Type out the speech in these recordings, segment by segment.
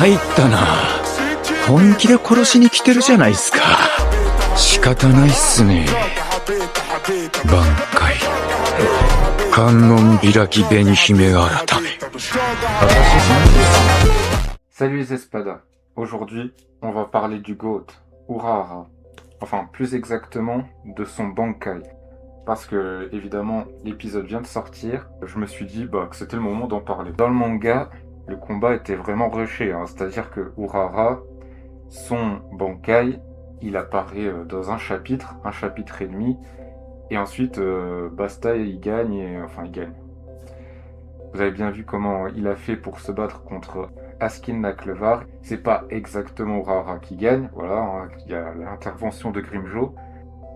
入ったな。本気で殺しに来てるじゃないっすか。仕方ないっすね。挽回。観音開き紅姫改め。Salut les espadas. Aujourd'hui, on va parler du GOAT, Urahara. Enfin, plus exactement, de son Bankai. Parce que, évidemment, l'épisode vient de sortir. Je me suis dit que c'était le moment d'en parler. Dans le manga, le combat était vraiment rushé. C'est-à-dire que Urahara, son Bankai, il apparaît dans un chapitre et demi. Et ensuite, basta, il gagne. Il gagne. Vous avez bien vu comment il a fait pour se battre contre Askin Naklevar. C'est pas exactement Urahara qui gagne, voilà, il y a l'intervention de Grimjo.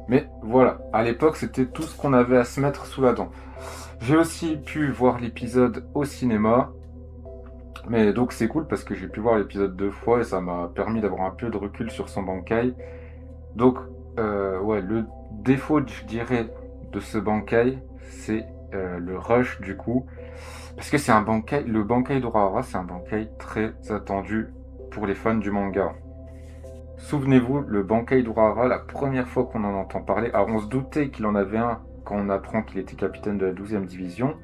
Mais voilà, à l'époque, c'était tout ce qu'on avait à se mettre sous la dent. J'ai aussi pu voir l'épisode au cinéma. Mais donc c'est cool parce que j'ai pu voir l'épisode 2 fois et ça m'a permis d'avoir un peu de recul sur son Bankai. Donc, le défaut, je dirais, de ce Bankai, c'est le rush du coup. Parce que c'est un Bankai, le Bankai d'Urahara, c'est un Bankai très attendu pour les fans du manga. Souvenez-vous, le Bankai d'Urahara, la première fois qu'on en entend parler, alors on se doutait qu'il en avait un quand on apprend qu'il était capitaine de la 12e division.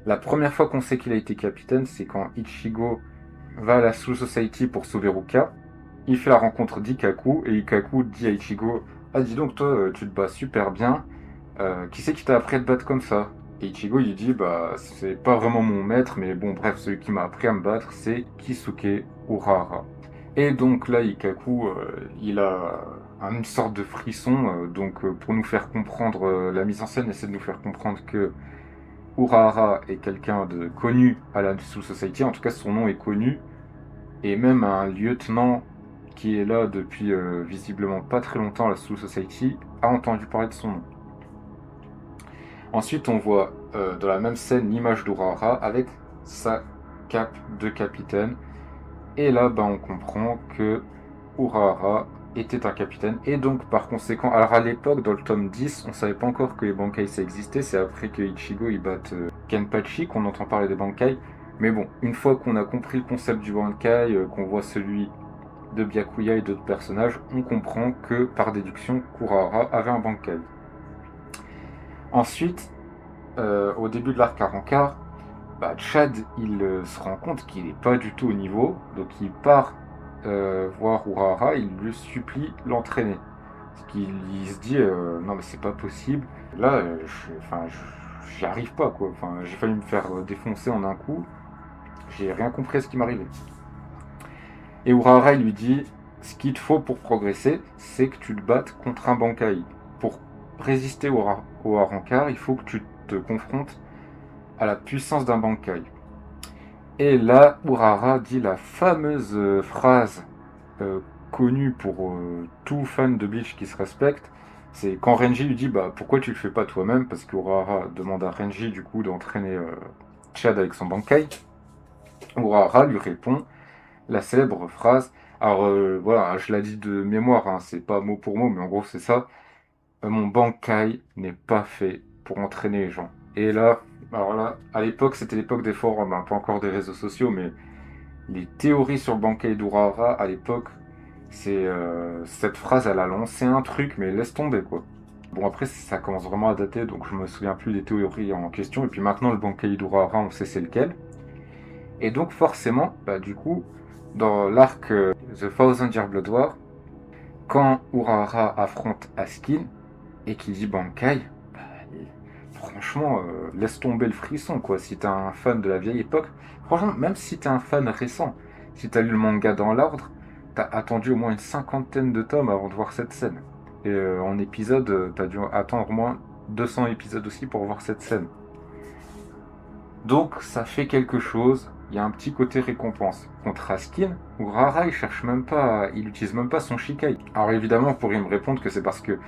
La première fois qu'on sait qu'il a été capitaine, c'est quand Ichigo va à la Soul Society pour sauver Ruka. Il fait la rencontre d'Ikaku, et Ikaku dit à Ichigo « Ah dis donc toi, tu te bats super bien, qui c'est qui t'a appris à te battre comme ça ?» Et Ichigo il dit c'est pas vraiment mon maître, mais bon bref, celui qui m'a appris à me battre, c'est Kisuke Urahara. Et donc là, Ikaku, il a une sorte de frisson, pour nous faire comprendre, la mise en scène essaie de nous faire comprendre que Urahara est quelqu'un de connu à la Soul Society, en tout cas son nom est connu, et même un lieutenant qui est là depuis visiblement pas très longtemps à la Soul Society a entendu parler de son nom. Ensuite, on voit dans la même scène l'image d'Urahara avec sa cape de capitaine. Et là, on comprend que Urahara était un capitaine. Et donc, par conséquent, alors à l'époque, dans le tome 10, on savait pas encore que les Bankai ça existait. C'est après que Ichigo il batte Kenpachi qu'on entend parler des Bankai. Mais bon, une fois qu'on a compris le concept du Bankai, qu'on voit celui de Byakuya et d'autres personnages, on comprend que, par déduction, Urahara avait un Bankai. Ensuite, au début de l'arc à Rancard, Chad, il se rend compte qu'il n'est pas du tout au niveau, donc il part voir Urahara, il lui supplie l'entraîner. Parce qu'il se dit non mais c'est pas possible, là j'y arrive pas quoi, j'ai failli me faire défoncer en un coup, j'ai rien compris à ce qui m'arrivait. Et Urahara il lui dit ce qu'il te faut pour progresser, c'est que tu te battes contre un Bankai. Pour résister au Rancard, il faut que tu te confrontes à la puissance d'un Bankai. Et là, Urahara dit la fameuse phrase connue pour tout fan de Bleach qui se respecte, c'est quand Renji lui dit pourquoi tu le fais pas toi-même, parce que Urahara demande à Renji du coup d'entraîner Chad avec son Bankai. Urahara lui répond la célèbre phrase, alors je la dis de mémoire, c'est pas mot pour mot, mais en gros c'est ça, mon Bankai n'est pas fait pour entraîner les gens. Et là, alors là, à l'époque, c'était l'époque des forums, pas encore des réseaux sociaux, mais les théories sur le Bankai d'Urahara, à l'époque, cette phrase, elle a lancé un truc, mais laisse tomber, quoi. Bon, après, ça commence vraiment à dater, donc je me souviens plus des théories en question, et puis maintenant, le Bankai d'Urahara, on sait c'est lequel. Et donc, forcément, du coup, dans l'arc The Thousand Year Blood War, quand Urahara affronte Askin, et qu'il dit Bankai, franchement, laisse tomber le frisson, quoi. Si t'es un fan de la vieille époque, franchement, même si t'es un fan récent, si t'as lu le manga dans l'ordre, t'as attendu au moins une 50aine de tomes avant de voir cette scène. Et en épisode, t'as dû attendre au moins 200 épisodes aussi pour voir cette scène. Donc, ça fait quelque chose. Il y a un petit côté récompense. Contre Askin, Urahara, il utilise même pas son Shikai. Alors évidemment, vous pourriez me répondre que c'est parce que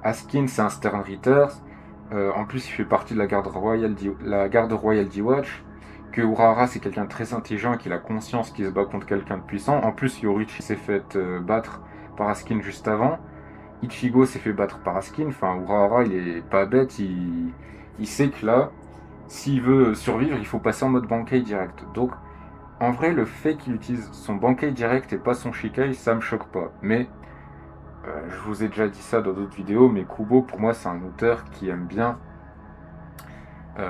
Askin, c'est un Stern Reiters. En plus, il fait partie de la garde royale d'Iwatch, que Urahara c'est quelqu'un de très intelligent et qu'il a conscience qu'il se bat contre quelqu'un de puissant. En plus, Yorichi s'est fait battre par Askin juste avant. Ichigo s'est fait battre par Askin. Urahara, il est pas bête, il sait que là, s'il veut survivre, il faut passer en mode Bankai direct. Donc, En vrai, le fait qu'il utilise son Bankai direct et pas son Shikai, ça me choque pas. Mais, je vous ai déjà dit ça dans d'autres vidéos, mais Kubo, pour moi, c'est un auteur qui aime bien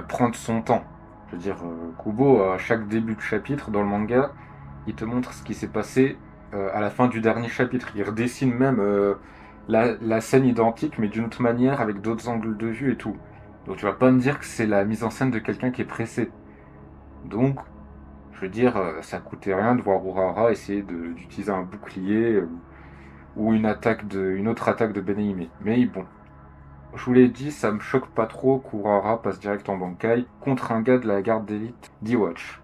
prendre son temps. Je veux dire, Kubo, à chaque début de chapitre dans le manga, il te montre ce qui s'est passé à la fin du dernier chapitre. Il redessine même la scène identique, mais d'une autre manière, avec d'autres angles de vue et tout. Donc tu vas pas me dire que c'est la mise en scène de quelqu'un qui est pressé. Donc, je veux dire, ça coûtait rien de voir Urahara essayer d'utiliser un bouclier ou une autre attaque de Benihime. Mais bon, je vous l'ai dit, ça me choque pas trop qu'Urahara passe direct en Bankai contre un gars de la garde d'élite d'Iwatch.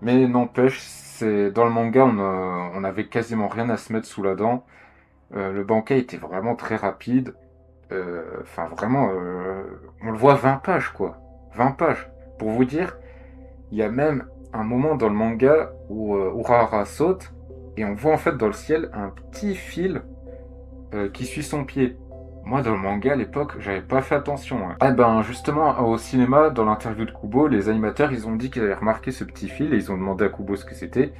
Mais n'empêche, c'est dans le manga, on avait quasiment rien à se mettre sous la dent. Le Bankai était vraiment très rapide. Enfin, vraiment, on le voit 20 pages, quoi. 20 pages. Pour vous dire, il y a même un moment dans le manga où Urahara saute et on voit en fait dans le ciel un petit fil qui suit son pied. Moi, dans le manga à l'époque, j'avais pas fait attention. Hein. Ah ben, justement, au cinéma, dans l'interview de Kubo, les animateurs, ils ont dit qu'ils avaient remarqué ce petit fil et ils ont demandé à Kubo ce que c'était.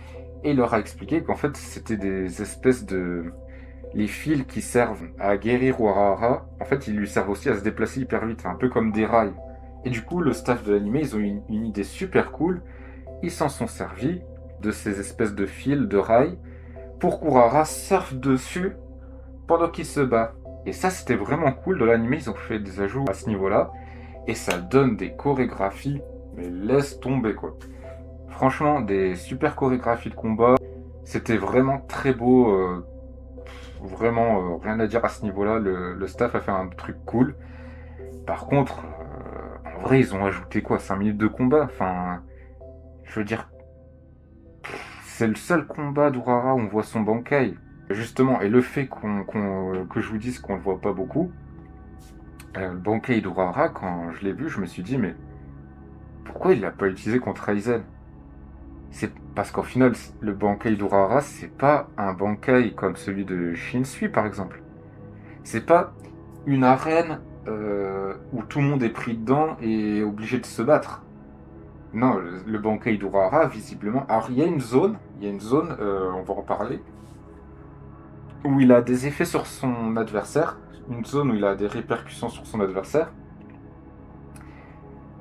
Et il leur a expliqué qu'en fait, c'était des espèces de... Les fils qui servent à guérir Urahara, en fait, ils lui servent aussi à se déplacer hyper vite, un peu comme des rails. Et du coup, le staff de l'anime, ils ont eu une idée super cool. Ils s'en sont servis de ces espèces de fils, de rails, pour qu'Urahara surfe dessus pendant qu'il se bat. Et ça, c'était vraiment cool. Dans l'anime, ils ont fait des ajouts à ce niveau-là. Et ça donne des chorégraphies, mais laisse tomber, quoi. Franchement, des super chorégraphies de combat. C'était vraiment très beau. Vraiment, rien à dire à ce niveau-là. Le staff a fait un truc cool. Par contre, en vrai, ils ont ajouté quoi, 5 minutes de combat. Enfin, je veux dire, c'est le seul combat d'Urahara où on voit son Bankai. Justement, et le fait que je vous dise qu'on le voit pas beaucoup, le Bankai d'Urahara, quand je l'ai vu, je me suis dit, mais pourquoi il l'a pas utilisé contre Aizen? C'est parce qu'au final, le Bankai d'Urahara, c'est pas un Bankai comme celui de Shinsui, par exemple. C'est pas une arène où tout le monde est pris dedans et obligé de se battre. Non, le Bankai d'Urahara, visiblement... Alors, il y a une zone, on va en parler, où il a des effets sur son adversaire, une zone où il a des répercussions sur son adversaire,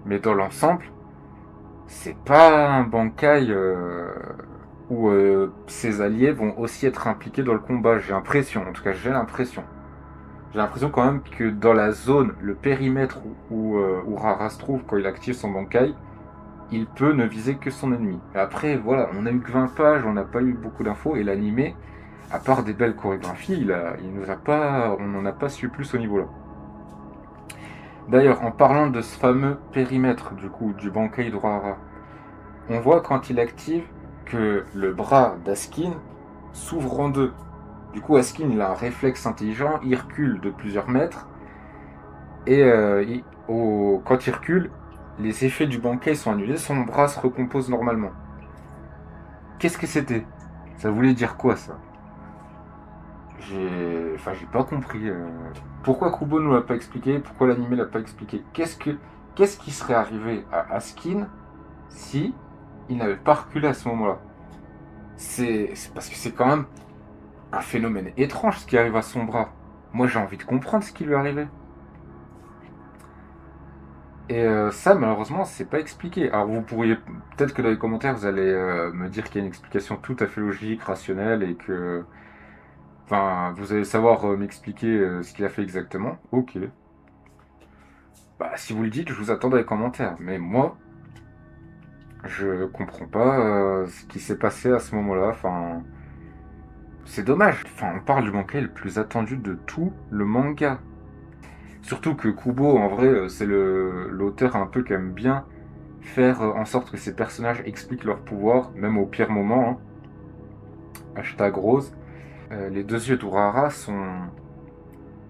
mais dans l'ensemble, c'est pas un Bankai où ses alliés vont aussi être impliqués dans le combat, j'ai l'impression, en tout cas j'ai l'impression. J'ai l'impression quand même que dans la zone, le périmètre où Urahara se trouve quand il active son Bankai, il peut ne viser que son ennemi. Et après, voilà, on a eu que 20 pages, on n'a pas eu beaucoup d'infos, et l'animé, à part des belles chorégraphies, on n'en a pas su plus au niveau là. D'ailleurs, en parlant de ce fameux périmètre du Bankai d'Urahara, on voit quand il active que le bras d'Askin s'ouvre en deux. Du coup, Askin, il a un réflexe intelligent, il recule de plusieurs mètres, et quand il recule, les effets du Bankai sont annulés, son bras se recompose normalement. Qu'est-ce que c'était? Ça voulait dire quoi, ça? J'ai pas compris. Pourquoi Kubo nous l'a pas expliqué? Pourquoi l'anime l'a pas expliqué? Qu'est-ce qui serait arrivé à Askin si il n'avait pas reculé à ce moment-là? C'est parce que c'est quand même un phénomène étrange ce qui arrive à son bras. Moi, j'ai envie de comprendre ce qui lui arrivait. Et ça, malheureusement, c'est pas expliqué. Alors, vous pourriez peut-être que dans les commentaires, vous allez me dire qu'il y a une explication tout à fait logique, rationnelle, et que, enfin, vous allez savoir m'expliquer ce qu'il a fait exactement. Ok. Bah, si vous le dites, je vous attends dans les commentaires. Mais moi, je comprends pas ce qui s'est passé à ce moment-là. Enfin, c'est dommage. Enfin, on parle du manga le plus attendu de tout le manga. Surtout que Kubo, en vrai, c'est l'auteur un peu qui aime bien faire en sorte que ces personnages expliquent leur pouvoir, même au pire moment. Hein. Hashtag rose. Les deux yeux d'Urahara sont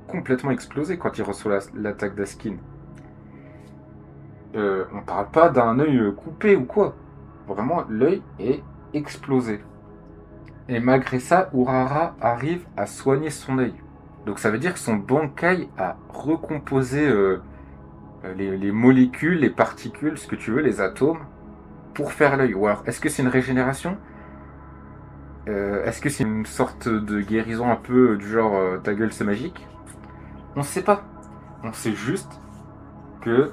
complètement explosés quand il reçoit l'attaque d'Askin. On parle pas d'un œil coupé ou quoi. Vraiment, l'œil est explosé. Et malgré ça, Urahara arrive à soigner son œil. Donc ça veut dire que son Bankai a recomposé les molécules, les particules, ce que tu veux, les atomes, pour faire l'œil. Ou alors, est-ce que c'est une régénération? Est-ce que c'est une sorte de guérison un peu du genre ta gueule c'est magique? On sait pas. On sait juste que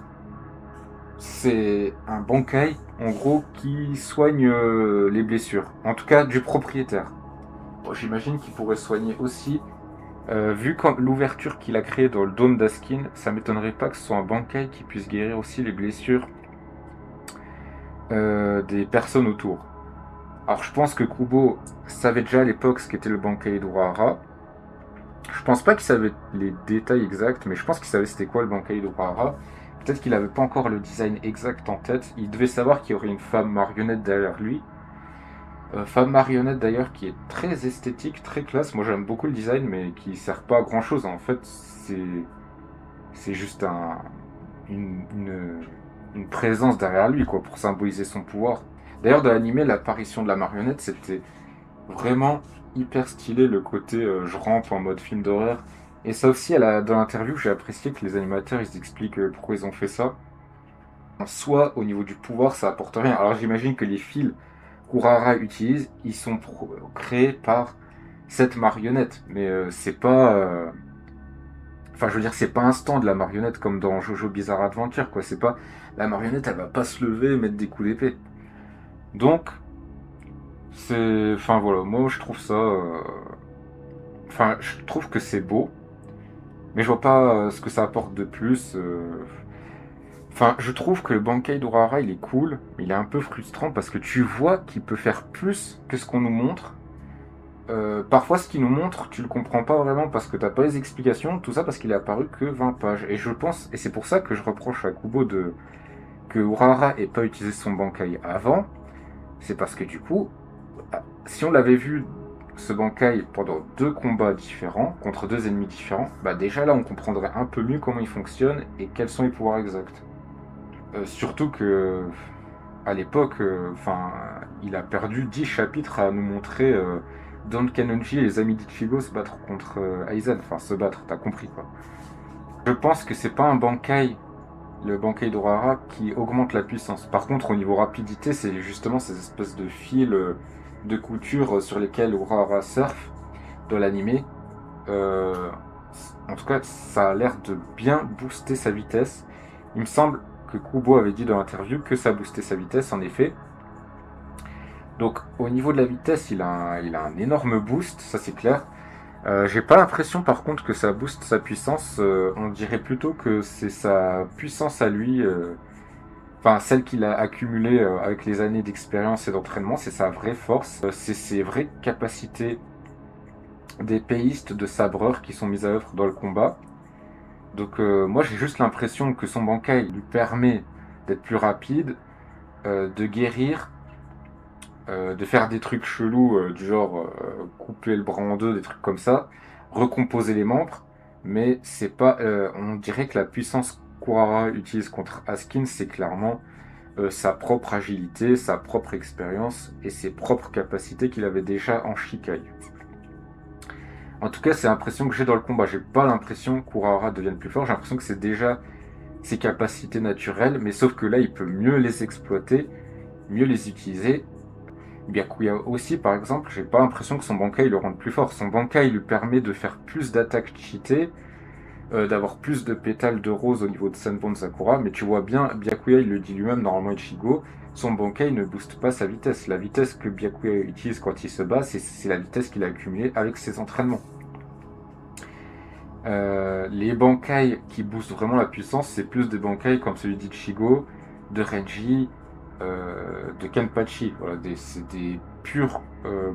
c'est un bankai, en gros, qui soigne les blessures. En tout cas, du propriétaire. Bon, j'imagine qu'il pourrait soigner aussi. Vu comme l'ouverture qu'il a créée dans le dôme d'Askin, ça m'étonnerait pas que ce soit un bankai qui puisse guérir aussi les blessures des personnes autour. Alors je pense que Kubo savait déjà à l'époque ce qu'était le bankai d'Urahara. Je pense pas qu'il savait les détails exacts, mais je pense qu'il savait c'était quoi le bankai d'Urahara. Peut-être qu'il avait pas encore le design exact en tête. Il devait savoir qu'il y aurait une femme marionnette derrière lui. Femme marionnette d'ailleurs qui est très esthétique, très classe. Moi j'aime beaucoup le design, mais qui sert pas à grand chose. En fait, c'est juste une présence derrière lui, quoi, pour symboliser son pouvoir. D'ailleurs, dans l'anime, l'apparition de la marionnette, c'était vraiment hyper stylé, le côté je rampe en mode film d'horreur. Et ça aussi, dans l'interview, j'ai apprécié que les animateurs, ils expliquent pourquoi ils ont fait ça. Soit au niveau du pouvoir, ça apporte rien. Alors j'imagine que les fils qu'Urahara utilise, ils sont créés par cette marionnette. Mais c'est pas... Enfin, je veux dire, c'est pas instant de la marionnette comme dans Jojo Bizarre Adventure, quoi. C'est pas... La marionnette, elle va pas se lever et mettre des coups d'épée. Donc, c'est... Enfin, voilà, moi, je trouve ça... Enfin, je trouve que c'est beau, mais je vois pas ce que ça apporte de plus. Enfin, je trouve que le Bankai d'Urahara, il est cool, mais il est un peu frustrant parce que tu vois qu'il peut faire plus que ce qu'on nous montre. Parfois, ce qu'il nous montre, tu le comprends pas vraiment parce que t'as pas les explications, tout ça parce qu'il est apparu que 20 pages. Et je pense, et c'est pour ça que je reproche à Kubo que Urahara ait pas utilisé son Bankai avant, c'est parce que du coup, si on l'avait vu ce Bankai pendant 2 combats différents, contre 2 ennemis différents, bah déjà là on comprendrait un peu mieux comment il fonctionne et quels sont les pouvoirs exacts. Surtout que à l'époque, il a perdu 10 chapitres à nous montrer Don Kanonji et les amis d'Ichigo se battre contre Aizen. Enfin, se battre, t'as compris quoi. Je pense que c'est pas un Bankai, le Bankai d'Urahara, qui augmente la puissance. Par contre, au niveau rapidité, c'est justement ces espèces de fils de couture sur lesquels Urahara surfe dans l'anime. En tout cas, ça a l'air de bien booster sa vitesse. Il me semble que Kubo avait dit dans l'interview que ça boostait sa vitesse, en effet. Donc au niveau de la vitesse, il a un énorme boost, ça c'est clair. J'ai pas l'impression par contre que ça booste sa puissance, on dirait plutôt que c'est sa puissance à lui, enfin celle qu'il a accumulée avec les années d'expérience et d'entraînement, c'est sa vraie force, c'est ses vraies capacités d'épéiste, de sabreur qui sont mises à œuvre dans le combat. Donc moi j'ai juste l'impression que son Bankai lui permet d'être plus rapide, de guérir, de faire des trucs chelous du genre couper le bras en deux, des trucs comme ça, recomposer les membres, mais c'est pas... on dirait que la puissance qu'Urahara utilise contre Askin, c'est clairement sa propre agilité, sa propre expérience et ses propres capacités qu'il avait déjà en Shikai. En tout cas, c'est l'impression que j'ai dans le combat. J'ai pas l'impression qu'Urahara devienne plus fort, j'ai l'impression que c'est déjà ses capacités naturelles, mais sauf que là, il peut mieux les exploiter, mieux les utiliser. Byakuya aussi, par exemple, j'ai pas l'impression que son Bankai le rende plus fort. Son Bankai lui permet de faire plus d'attaques cheatées, d'avoir plus de pétales de rose au niveau de Senbon Sakura, mais tu vois bien, Byakuya il le dit lui-même, normalement Ichigo, son Bankai ne booste pas sa vitesse. La vitesse que Byakuya utilise quand il se bat, c'est la vitesse qu'il a accumulée avec ses entraînements. Les Bankai qui boostent vraiment la puissance, c'est plus des Bankai comme celui d'Ichigo, de Renji, de Kenpachi. Voilà, c'est des purs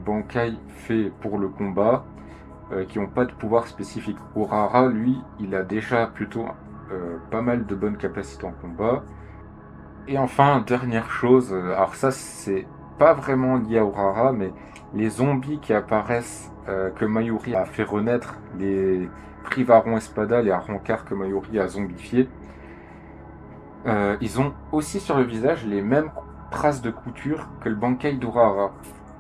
Bankai faits pour le combat, qui n'ont pas de pouvoir spécifique. Urahara, lui, il a déjà plutôt pas mal de bonnes capacités en combat. Et enfin, dernière chose, alors ça c'est pas vraiment lié à Urahara, mais les zombies qui apparaissent, que Mayuri a fait renaître, les Privaron Espada, les Arrancar que Mayuri a zombifiés, ils ont aussi sur le visage les mêmes traces de couture que le Bankai d'Urahara.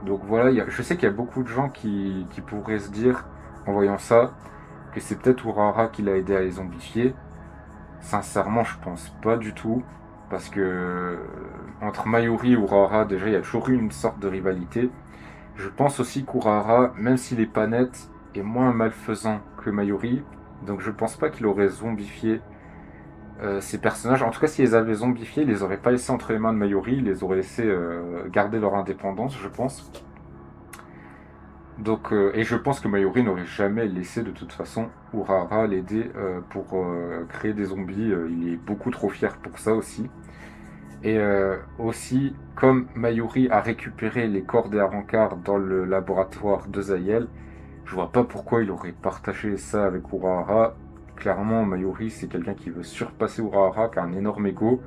Donc voilà, je sais qu'il y a beaucoup de gens qui pourraient se dire, en voyant ça, que c'est peut-être Urahara qui l'a aidé à les zombifier. Sincèrement, je pense pas du tout. Parce que entre Mayuri et Urahara, déjà, il y a toujours eu une sorte de rivalité. Je pense aussi qu'Urahara, même s'il est pas net, est moins malfaisant que Mayuri. Donc je pense pas qu'il aurait zombifié ces personnages. En tout cas, s'ils les avaient zombifiés, ils les auraient pas laissés entre les mains de Mayuri, ils les auraient laissés garder leur indépendance, je pense. Donc, et je pense que Mayuri n'aurait jamais laissé de toute façon Urahara l'aider pour créer des zombies. Il est beaucoup trop fier pour ça aussi. Et aussi, comme Mayuri a récupéré les corps des Arrancars dans le laboratoire de Zayel, je vois pas pourquoi il aurait partagé ça avec Urahara. Clairement, Mayuri, c'est quelqu'un qui veut surpasser Urahara, qui a un énorme ego.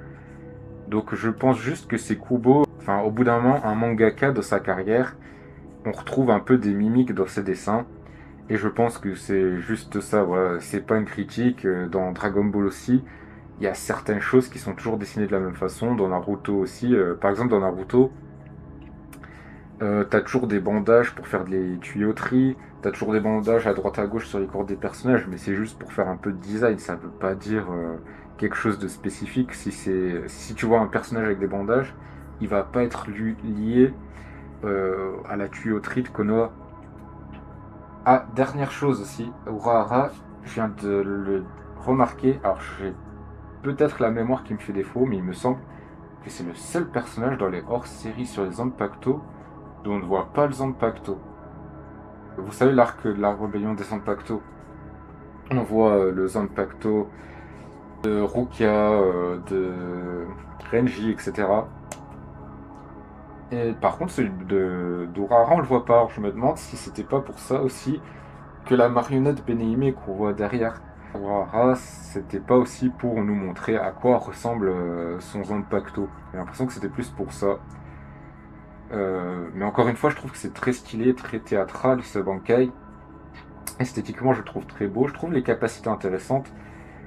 Donc je pense juste que c'est Kubo, enfin au bout d'un moment, un mangaka de sa carrière, on retrouve un peu des mimiques dans ses dessins. Et je pense que c'est juste ça, voilà. C'est pas une critique. Dans Dragon Ball aussi, il y a certaines choses qui sont toujours dessinées de la même façon. Dans Naruto aussi, par exemple dans Naruto, t'as toujours des bandages pour faire des tuyauteries, t'as toujours des bandages à droite à gauche sur les corps des personnages, mais c'est juste pour faire un peu de design, ça veut pas dire quelque chose de spécifique. Si tu vois un personnage avec des bandages, il va pas être lié à la tuyauterie de Konoha. Ah, dernière chose aussi, Urahara, je viens de le remarquer, alors j'ai peut-être la mémoire qui me fait défaut, mais il me semble que c'est le seul personnage dans les hors-séries sur les Zanpakuto dont on ne voit pas le Zanpakuto. Vous savez l'arc de la rébellion des Zanpakuto. On voit le Zanpakuto de Rukia, de Renji, etc. Et par contre, celui d'Urahara, on le voit pas. Alors, je me demande si c'était pas pour ça aussi que la marionnette Benehime qu'on voit derrière Urahara, c'était pas aussi pour nous montrer à quoi ressemble son Zanpakuto. J'ai l'impression que c'était plus pour ça. Mais encore une fois, je trouve que c'est très stylé, très théâtral ce Bankai. Esthétiquement, je le trouve très beau, je trouve les capacités intéressantes,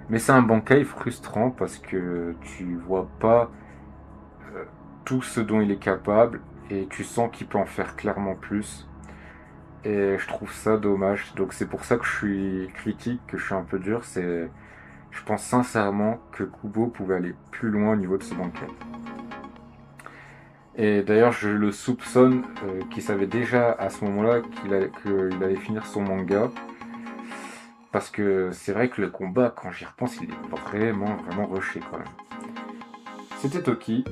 mais c'est un Bankai frustrant parce que tu vois pas tout ce dont il est capable et tu sens qu'il peut en faire clairement plus. Et je trouve ça dommage. Donc c'est pour ça que je suis critique, que je suis un peu dur. Je pense sincèrement que Kubo pouvait aller plus loin au niveau de ce Bankai. Et d'ailleurs, je le soupçonne qu'il savait déjà à ce moment-là qu'il allait finir son manga. Parce que c'est vrai que le combat, quand j'y repense, il est vraiment, vraiment rushé quand même. C'était Toki.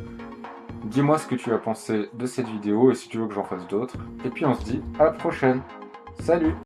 Dis-moi ce que tu as pensé de cette vidéo et si tu veux que j'en fasse d'autres. Et puis on se dit à la prochaine. Salut!